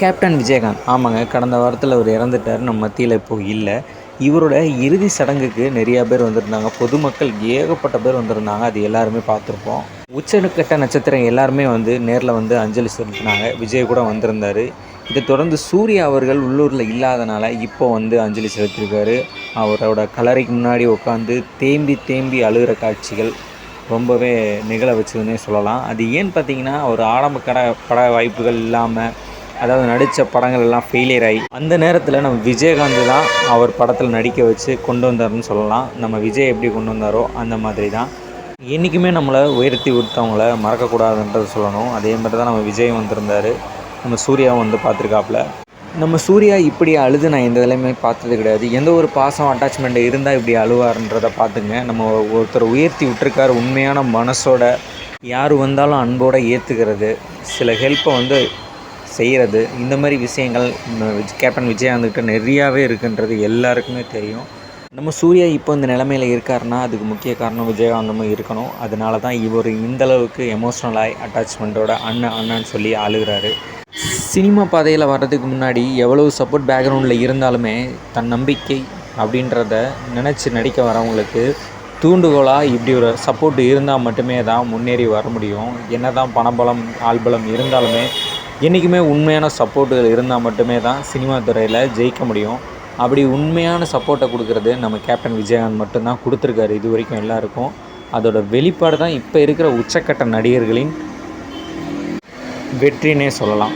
Captain Vijayakanth ஆமாங்க. கடந்த வாரத்தில அவர் இறந்துட்டார். நம்ம மத்தியில இப்போ இல்ல. இவரோட இறுதி சடங்குக்கு நெறையா பேர் வந்திருந்தாங்க. பொதுமக்கள் ஏகப்பட்ட பேர் வந்திருந்தாங்க. அது எல்லாருமே பார்த்துருப்போம். உச்சக்கட்ட நட்சத்திரம் எல்லாருமே வந்து நேர்ல வந்து அஞ்சலி செலுத்தினாங்க. விஜய் கூட வந்திருந்தாரு. இதைத் தொடர்ந்து சூர்யா அவர்கள் உள்ளூர்ல இல்லாதனால இப்போ வந்து அஞ்சலி செலுத்தியிருக்காரு. அவரோட கல்லறைக்கு முன்னாடி உட்காந்து தேம்பி தேம்பி அழுகிற காட்சிகள் ரொம்பவே நிகழ வச்சதுன்னே சொல்லலாம். அது ஏன்னு பார்த்தீங்கன்னா, ஒரு ஆரம்ப பட வாய்ப்புகள் இல்லாம, அதாவது நடித்த படங்கள் எல்லாம் ஃபெயிலியர் ஆகி அந்த நேரத்தில் நம்ம விஜயகாந்த் தான் அவர் படத்தில் நடிக்க வச்சு கொண்டு வந்தாருன்னு சொல்லலாம். நம்ம விஜய் எப்படி கொண்டு வந்தாரோ அந்த மாதிரி தான். என்றைக்குமே நம்மளை உயர்த்தி விட்டவங்கள மறக்கக்கூடாதுன்றது சொல்லணும். அதே மாதிரி தான் நம்ம விஜயும் வந்திருந்தார். நம்ம சூர்யாவும் வந்து பார்த்துருக்காப்புல. நம்ம சூர்யா இப்படி அழுது நான் எந்த இதுலையுமே பார்த்தது கிடையாது. எந்த ஒரு பாசம் அட்டாச்மெண்ட் இருந்தால் இப்படி அழுவாருன்றதை பார்த்துங்க. நம்ம ஒருத்தர் உயர்த்தி விட்டுருக்காரு. உண்மையான மனசோட யார் வந்தாலும் அன்போடு ஏற்றுக்கிறது, சில ஹெல்ப்பை வந்து செய்கிறது, இந்த மாதிரி விஷயங்கள் கேப்டன் விஜயகாந்த்கிட்ட நிறையாவே இருக்குன்றது எல்லாருக்குமே தெரியும். நம்ம சூர்யா இப்போ இந்த நிலமையில இருக்காருன்னா அதுக்கு முக்கிய காரணம் விஜயகாந்தமும் இருக்கணும். அதனால தான் இவர் இந்தளவுக்கு எமோஷ்னலாகி அட்டாச்மெண்ட்டோட அண்ணன் அண்ணன்னு சொல்லி அழுகிறாரு. சினிமா பாதையில் வர்றதுக்கு முன்னாடி எவ்வளோ சப்போர்ட் பேக்ரவுண்டில் இருந்தாலுமே தன் நம்பிக்கை அப்படின்றத நினச்சி நடிக்க வரவங்களுக்கு தூண்டுகோலாக இப்படி ஒரு சப்போர்ட் இருந்தால் மட்டுமே தான் முன்னேறி வர முடியும். என்ன தான் பணபலம் ஆள்பலம் இருந்தாலுமே என்றைக்குமே உண்மையான சப்போர்ட்டுகள் இருந்தால் மட்டுமே தான் சினிமா துறையில் ஜெயிக்க முடியும். அப்படி உண்மையான சப்போர்ட்டை கொடுக்குறது நம்ம கேப்டன் விஜயகாந்த் மட்டும்தான் கொடுத்துருக்காரு இது வரைக்கும் எல்லாருக்கும். அதோட வெளிப்பாடு தான் இப்போ இருக்கிற உச்சக்கட்ட நடிகர்களின் வெற்றினே சொல்லலாம்.